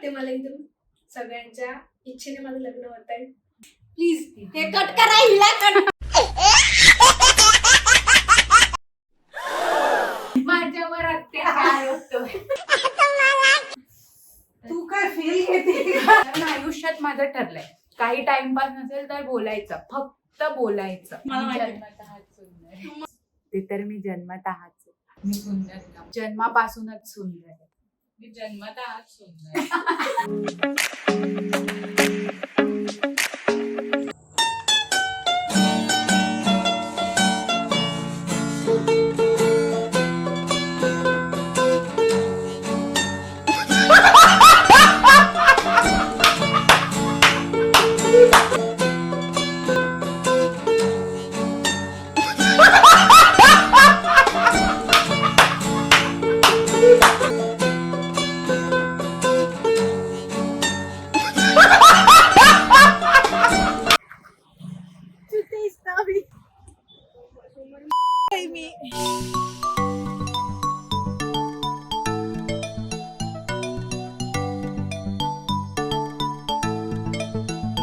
वाटते मला इथून सगळ्यांच्या इच्छेने माझं लग्न होत आहे. प्लीज हे कट करा, हिला कट. माझ्यावर अत्याचार होतोय. तू काय फील घेते? आयुष्यात माझं ठरलंय काही टाइमपास नसेल तर बोलायचं, फक्त बोलायचं. ते तर मी जन्मतःच मी सुंदर ना, जन्मापासूनच सुंदर आहे. मी जन्मतःच सुंदर.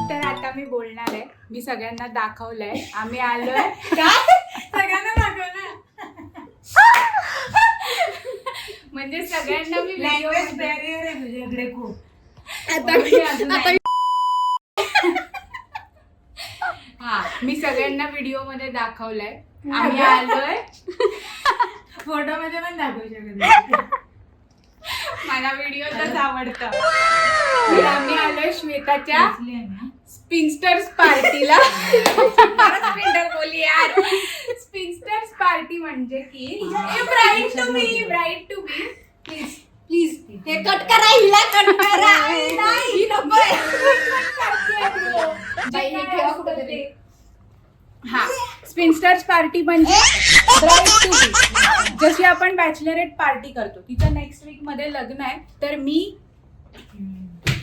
तर आता मी बोलणार आहे. मी सगळ्यांना दाखवलंय आम्ही आलोय. सगळ्यांना दाखवलं म्हणजे सगळ्यांना मी लँग्वेज बॅरियर आहे तुझ्याकडे खूप. हा मी सगळ्यांना व्हिडिओ मध्ये दाखवलंय आम्ही आलोय. फोटो मध्ये पण दाखवू शकत. मला व्हिडिओच आवडतं. तर आम्ही आलोय श्वेताच्या स्पिन्स्टर्स पार्टीला. स्पिन्स्टर बोली यार. स्पिन्स्टर्स पार्टी म्हणजे की bride to be, bride to be. Please please हे कट करा, हिला कट करा. नाही नको. हा स्पिन्स्टर्स पार्टी म्हणजे ब्राईट टू बी. जशी आपण बॅचलरेट पार्टी करतो तिचं नेक्स्ट वीक मध्ये लग्न आहे.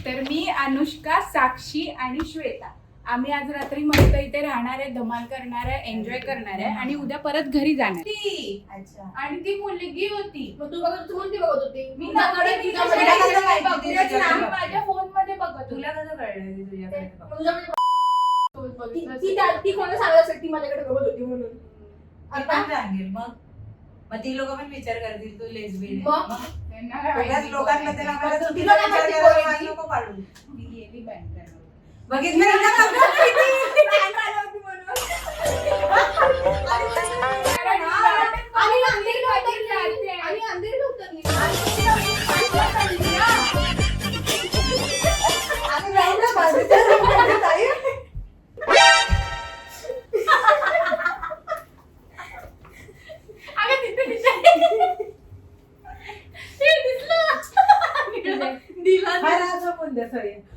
तर मी अनुष्का, साक्षी आणि श्वेता आम्ही आज रात्री मस्त इथे राहणार आहे, धमाल करणार आहे, एन्जॉय करणार आहे आणि उद्या परत घरी जाणार. अच्छा. आणि ती मुलगी होती. मग तू बघत, तू कोणती बघत होती? मी माझ्या माझ्या फोन मध्ये बघत तुला कसं कळलं तुझ्याकडे? ती कोणाला सांगत असेल ती माझ्याकडे बघत होती म्हणून. आता सांगेल मग ती लोक पण विचार करतील तू लेस्बियन मग? लोकांमध्ये तिला काय माहिती बोलायची? नको पाडू. मी गेली बँकेत. बघितलं आणि अंधेरीला उतरली.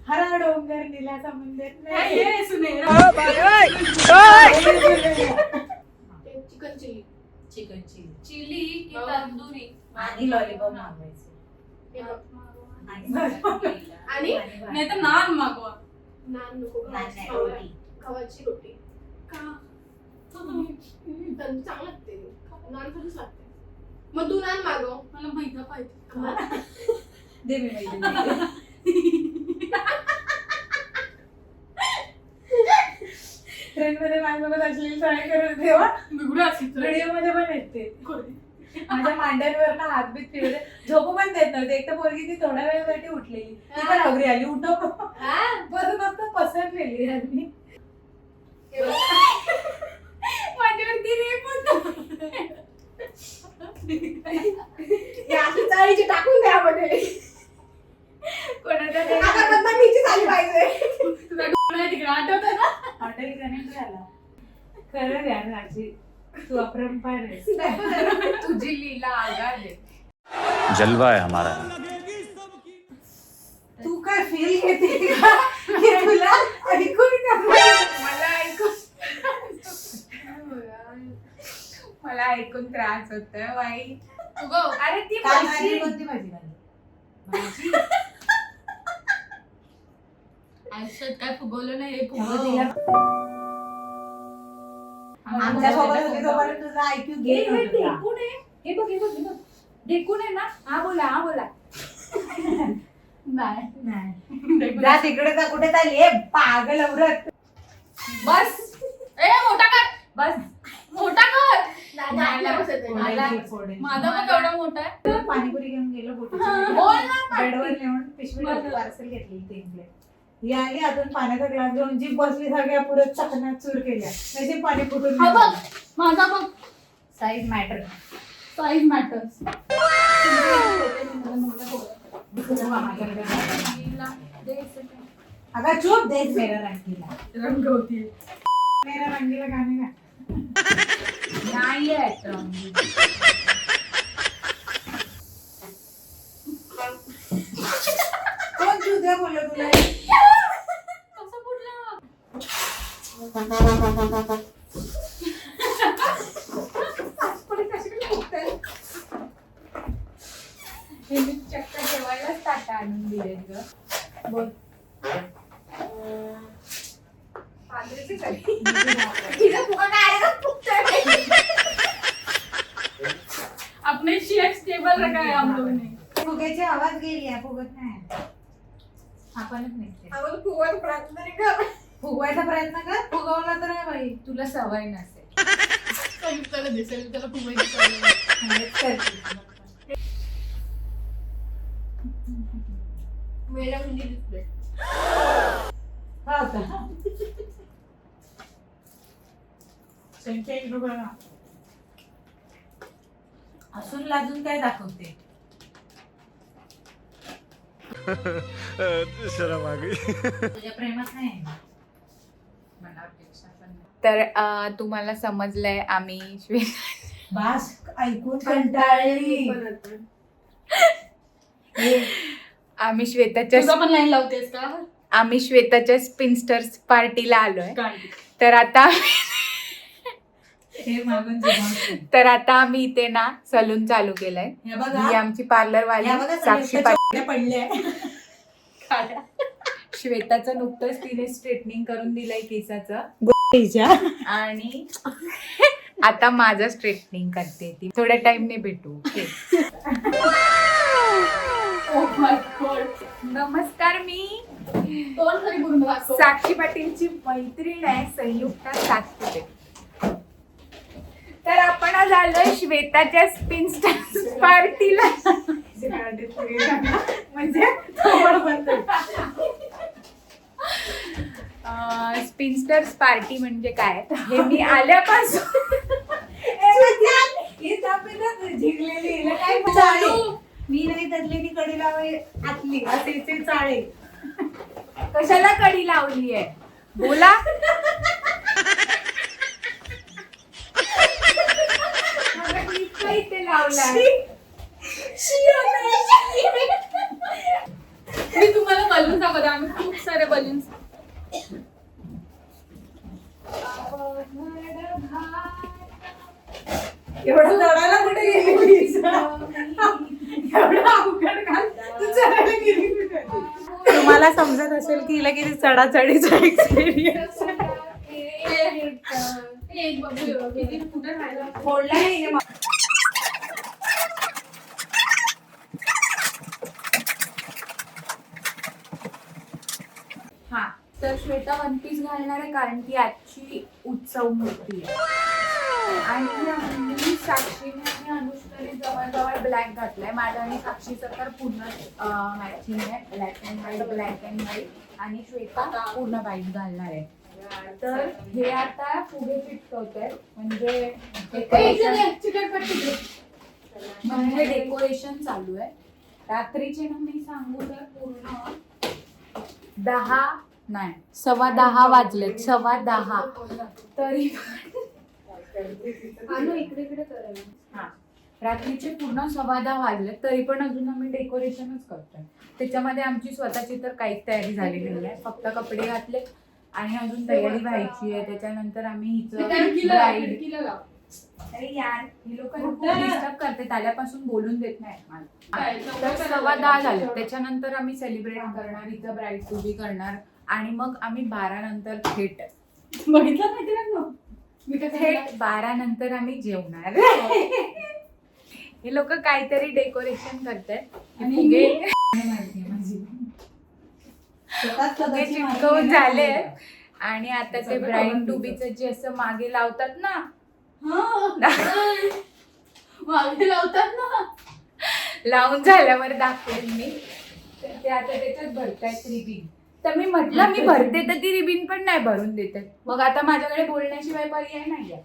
हरा डोंगर नीला समुंदर chicken chilli. Chicken chilli chilli की तंदुरी आणि लॉलीपॉप मागवायचे. आणि नाही तर नान मागवा. नान नको. नाही, रोटी. गव्हाची रोटी. का? चांगलं लागते. नान कधीच लागते. मग तू नान मागव. मला मैदा पाहिजे. दे मी माहिती. ट्रेन मध्ये माझ्यासोबत असलेली ट्राय करत तेव्हा व्हिडिओ मध्ये पण येते. माझ्या मांड्यांवर ना हातबीत फिरले, झोपू पण देत नव्हते. एक तर पोरगी ती थोड्या वेळासाठी उठलेली, ती पण अगदी आली उठव बसून मस्त पसरलेली यांनी. माझ्यावरती रेप होतं. अशी चाळीची टाकून द्या मध्ये. कोणाच्या आता बदनामीची झाली पाहिजे. तुला डोळा तिकडे आठवतं ना? हॉटेल कनेक्ट झाला. खरं द्या माझी तू अपरंपार आहे. तुझी लीला आगार आहे. जलवा है हमारा. तू काय फील घेते तुला ऐकून मला ऐकून त्रास होतोय बाई. अरे ती भाजी कोणती भाजी भाजी आयुष्यात काय फुगवलं नाही हे तिला आमच्यासोबत होती तोपर्यंत तुझा IQ गेट होता. हे बघ हे बघ हे बघ. ढेकून आहे ना. हा बोला नाही जा तिकडे जा, कुठे चालली ए पागल औरत. बस ए मोठा कर बस मोठा कर फोडेल. माझा पण एवढा मोठा आहे. पाणीपुरी घेऊन गेलो बोल ना, बेडवर नेऊन पिशवी पार्सल घेतली 3 प्लेट. ही आली अजून पाण्याचा ग्लास घेऊन जी बसली सगळ्या पुढे चकना चूर केल्या त्याचे पाणी फुटून हा बघ माझा बघ साईज मॅटर. Size matters. अगं चुप देख मेरा रंगीला. रंग होती मेरा रंगीला गाणे गा. नाही आहे कोण चुद्या बोललं तुला? कसं फुटलं हे मी चक्क जेवायलाच ताटा आणून दिले ग. बोल अपने शेफ स्टेबल रखा है हम लोग ने. फुग्याची आवाज गेली आहे, फुगत नाही. आपणच निघते. फुगवायचा प्रयत्न कर, फुगवला तर आहे बाई. तुला सवय नसेल. हेच करते. हा का? त्यांच्या इकडं बघा. असून लाजून काय दाखवते? शर्म आ गई. तुझ्या प्रेमात नाही. तर तुम्हाला समजलंय आम्ही बास ऐकून कंटाळली. आम्ही श्वेताच्या पण लाईन लावतेस का? आम्ही श्वेताच्या स्पिनस्टर्स पार्टीला आलोय. तर आता हे मागून जिभा. तर आता आम्ही इथे ना सलून चालू केलंय. हे बघा. ही आमची पार्लर वाली या बघा साक्षी सगळ्या पडल्या. श्वेताचं नुकतंच तिने स्ट्रेटनिंग करून दिलंय केसाचं. आणि आता माझं स्ट्रेटनिंग करते ती. थोड्या टाइमने भेटू. ओके. नमस्कार, मी साक्षी पाटीलची मैत्रीण आहे संयुक्ता सातपुते. तर आपण आज आलोय श्वेताच्या स्पिनस्टर्स पार्टीला. म्हणजे स्पिनस्टर्स पार्टी म्हणजे काय हे मी आल्यापासून झिगलेली काय चाळे. मी नाही त्यातली कडी लावाय आतली असे चाळे. कशाला कडी लावली आहे बोला. इथे लावला मी तुम्हाला बलून दाखवते. आम्ही खूप सारे बलून्स. एवढं चढायला कुठे गेली? एवढं अवघड घाल तू चढायला गेली कुठे? तुम्हाला समजत असेल की हिला किती चढाचढीचा एक्सपिरियन्स कुठे राहिला फोडला नाही. हा तर श्वेता वन पीस घालणार आहे कारण की आजची उत्सव मूर्ती आहे. आणि मी साक्षीने आणि अनुष्काने जवळजवळ ब्लॅक घातलाय. माझा आणि साक्षीचं तर पूर्ण मॅचिंग आहे. Black and white, black and white. आणि श्वेता पूर्ण व्हाईट घालणार आहे. तर हे आता फुगे चिटकवत आहेत म्हणजे म्हणजे डेकोरेशन चालू आहे. रात्रीचे ना मी सांगू तर पूर्ण 10:15 वाजलेत. 10:15 तरी इकडे करायला. हा रात्रीचे पूर्ण 10:15 वाजलेत तरी पण अजून आम्ही डेकोरेशनच करतोय. त्याच्यामध्ये आमची स्वतःची तर काहीच तयारी झालेली नाही. फक्त कपडे घातले आणि अजून तयारी व्हायची आहे. त्याच्यानंतर आम्ही हिचं अरे यार ही लोक डिस्टर्ब करते. आल्यापासून बोलून देत नाही मला. तर 10:15 झाले. त्याच्यानंतर आम्ही सेलिब्रेट करणार, हिचं ब्राईड टू बी करणार आणि मग आम्ही 12 नंतर थेट बघितलं माहिती थेट 12 नंतर आम्ही जेवणार. हे लोक काहीतरी डेकोरेशन करतायत. आणि फुगे माहिती माझी चिटकवून झाले आणि आता ते ब्राईड टू बीचं जे असं मागे लावतात ना मागे लावतात ना, लावून झाल्यावर दाखवेल मी. तर ते आता त्याच्यात भरतायत रिबीन. तर मी म्हटलं मी भरते तर ती रिबीन पण नाही भरून देतात. मग आता माझ्याकडे बोलण्याशिवाय पर्याय नाही आहे.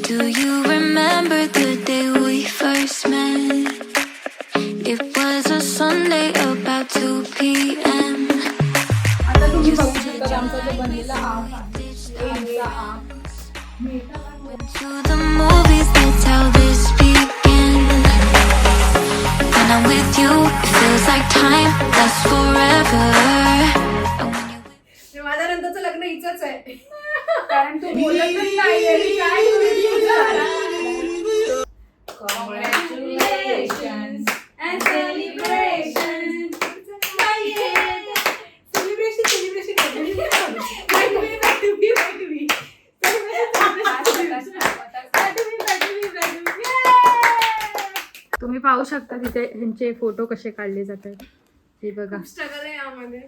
Do you remember the day we first met? It was a Sunday about 2 p.m. आता तुम्ही बघू शकता आमचा जो बनलेला आम आहे. आम To the movies, that's how this began. When I'm with you, it feels like time lasts forever. And when you माझ्या नंतरचं लग्न हिचंच आहे. कारण तू बोलतच नाहीये. मी काय Congratulations and celebration. तुम्ही पाहू शकता तिथे ह्यांचे फोटो कसे काढले जातात. हे बघा. स्ट्रगल आहे यामध्ये.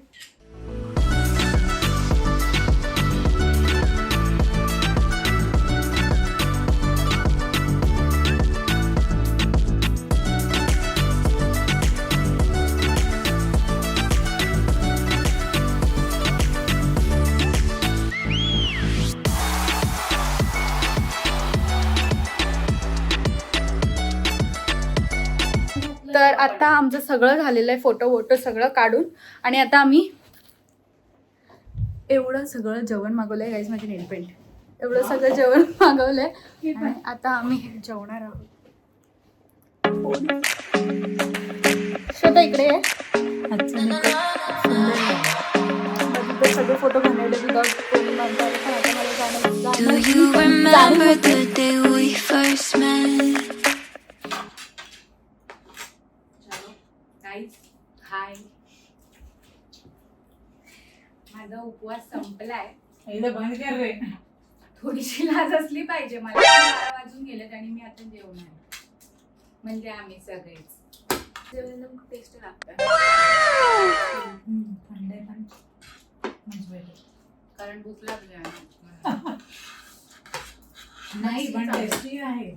तर आता आमचं सगळं झालेलं आहे, फोटो वोटो सगळं काढून. आणि आता आम्ही एवढं सगळं जेवण मागवलंय. गाईज माझी नेलपेंट एवढं सगळं जेवण मागवलंय आणि आता आम्ही जेवणार आहोत. श्वेता इकडे आहे. सगळे फोटो बनवले विदाउट कोणी म्हणतात. पण आता मला Do you remember the day we first met? हाय, माझा उपवास संपलाय. बंद कर रे. थोडीशी लाज असली पाहिजे मला. 12 वाजून गेलेत आणि मी आता जेवणार. म्हणजे आम्ही सगळेच जेवण टेस्ट लागतं. कारण भूक लागली आहे. नाही पण टेस्टी आहे.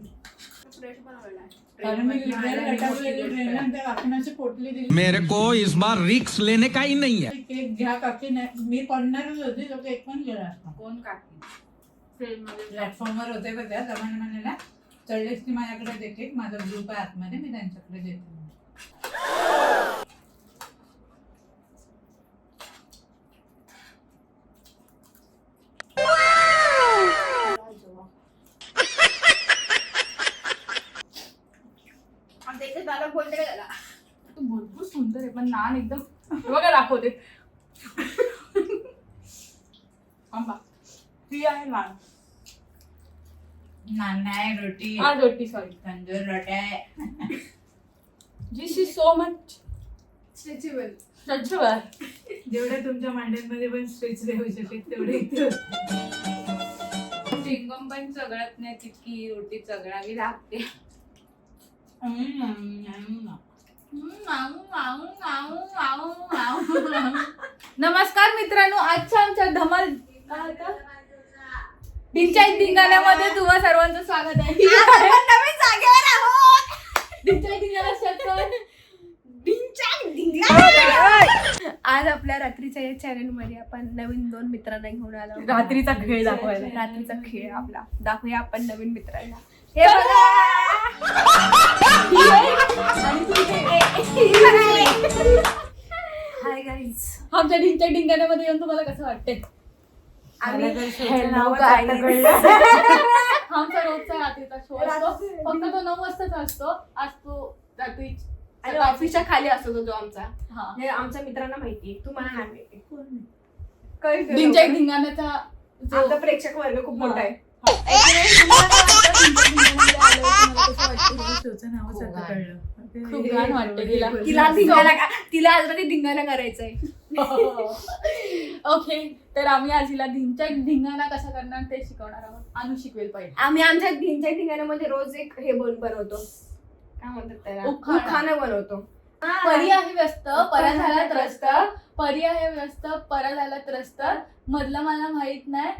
फ्रेश बनवलाय. कारण मी त्या काकीनाची पोटली दिली. मेरे को इस बार रिस्क लेने का ही नहीं है. केक घ्या काकी. मी पडणारच होती तो केक पण गेला असता. कोण काकी? प्लॅटफॉर्मवर होते बघा जमाने म्हणाला चढलेस की माझ्याकडे दे केक. माझा ग्रुप आहे आतमध्ये, मी त्यांच्याकडे देते. तू भरपूर सुंदर आहे पण नान एकदम बघा दाखवते. आंबा ती आहे नान. नान नाही रोटी. हा रोटी सॉरी. तंदूर रोट्या. This is so much stretchable. Stretchable. जेवढे तुमच्या मांड्यांमध्ये पण स्ट्रेच देऊ शकेल तेवढे इथे चिंगम पण चगळत नाही तितकी रोटी चगळावी लागते. नमस्कार मित्रांनो, आजच्या आमच्या धमाल ढिंचाई धिंगाण्यामध्ये तुम्हा सर्वांचं स्वागत आहे. नवीन जागेवर आहोत. ढिंचाई धिंगाणा शतक. आज आपल्या रात्रीच्या या चॅनल मध्ये आपण नवीन 2 मित्रांना घेऊन आलो. रात्रीचा खेळ दाखवायला. रात्रीचा खेळ आपला दाखवूया आपण नवीन मित्रांना. हे बघा. Hi guys. आमच्या ढिंचाई धिंगाण्यामध्ये येऊन तुम्हाला कसं वाटतंय? Hello guys. आमचा रोजचा रात्रीचा शो असतो. फक्त तो 9 वाजताच असतो. आज तो रात्री आणि ऑफिसच्या खाली असतो तो आमचा. हा. हे आमच्या मित्रांना माहिती, तुम्हाला नाही माहिती. ढिंचाई धिंगाण्याचा आमचा प्रेक्षक वर्ग खूप मोठा आहे. खूप घाण वाटतं तिला. तिला आज रात्री धिंगाणा करायचंय. ओके, तर आम्ही आज हिला धिंगाणा कसा करणार ते शिकवणार आहोत. अनु शिकवेल पहिले. आम्ही आमच्या धिंच्या ठिकाणामध्ये रोज एक हे बनवतो, काय म्हणतात त्याला, उखाणा. उखाणा बनवतो. परी आहे व्यस्त, परा झाला त्रस्त. परी आहे व्यस्त, परा झाला त्रस्त. मधलं मला माहित नाही.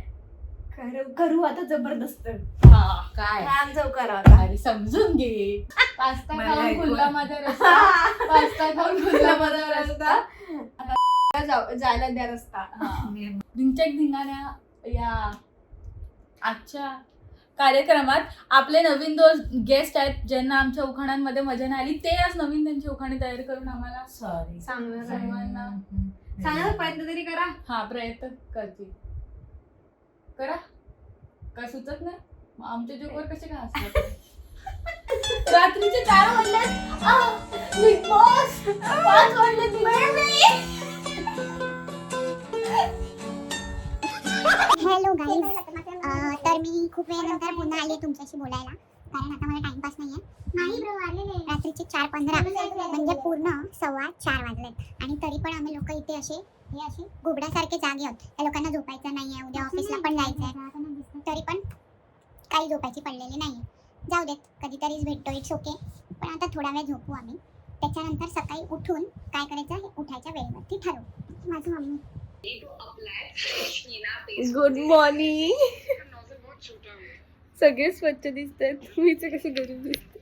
करू आता जबरदस्त. काय आमचा उखाणा होता. अरे समजून घे. पास्ता मला खाऊन ऐकू खुल्ला मध्ये रस्ता. पास्ता खाऊन खुल्ला मध्ये रस्ता. जायला द्या रस्ता. धिंचक धिंगाण्या या आजच्या कार्यक्रमात आपले नवीन दोन गेस्ट आहेत ज्यांना आमच्या उखाणांमध्ये मजा नाही आली, ते आज नवीन त्यांची उखाणे तयार करून आम्हाला सॉरी सांगणार सर्वांना सांगण्याचा प्रयत्न तरी करा. हा प्रयत्न करते. करा. काय सुचत नाही मग आमच्या जोकवर कसे काय असतात. रात्रीचे 4 वाजले. बिग बॉस 5 वाजले. हॅलो गाईज, तर मी खूप वेळानंतर पुन्हा आली तुमच्याशी बोलायला, कारण आता मला टाइमपास नाहीये. रात्रीचे 4:15 म्हणजे पूर्ण 4:15 वाजलेत आणि तरी पण आम्ही लोक इथे असे घुबडासारखे जागे आहोत. त्या लोकांना झोपायचं नाहीये, उद्या ऑफिसला पण जायचंय, तरी पण काही झोपायची पडलेली नाहीये. जाऊ देत, कधीतरीच भेटतो, इट्स ओके. पण आता थोडा वेळ झोपू आम्ही, त्याच्यानंतर सकाळी उठून काय करायचं हे उठायच्या वेळेवरती ठरवू. माझी मम्मी गुड मॉर्निंग. सगळे स्वच्छ दिसतात, मीच कशी गरीब दिसते.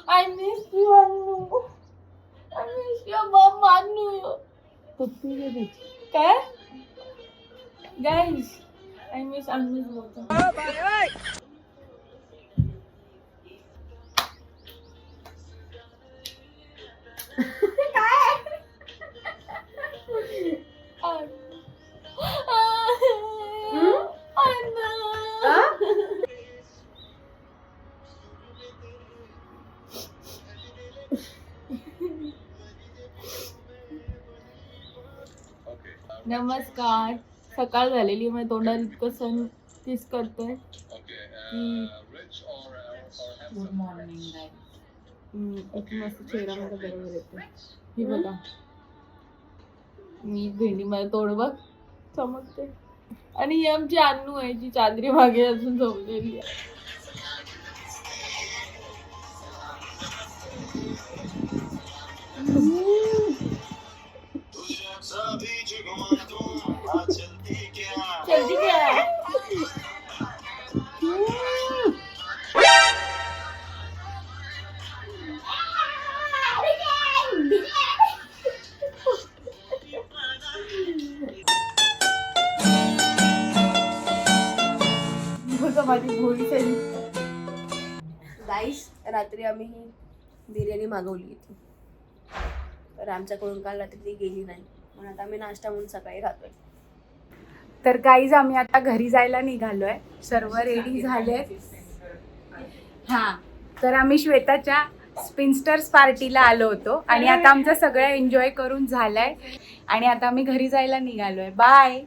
I miss you, Anu. I miss your mom, Anu. काय? Guys, I miss Anu's mother. नमस्कार. सकाळ झालेली, मग तोंडात इतकं सण तीच करतोय. Good morning. एक मस्त चेहरा माझा बरोबर येतो. ही बघा, मी भेंडी माझं तोंड बघ चमकते. आणि ही आमची अन्नू आहे जी चादरी मागे अजून झोपलेली आहे. चलती क्या? माझी भोळी सरी. गाईस, रात्री आम्ही ही बिर्याणी मागवली होती, तर आमच्याकडून काल रात्री ती गेली नाही, म्हणून आता आम्ही नाश्ता म्हणून सकाळी खातोय. तर गाईज आम्ही आता घरी जायला निघालोय, सर्व रेडी झाले. हा, तर आम्ही श्वेताच्या स्पिन्स्टर्स पार्टीला आलो होतो आणि आता आमचं सगळं एन्जॉय करून झालंय आणि आता आम्ही घरी जायला निघालोय. बाय.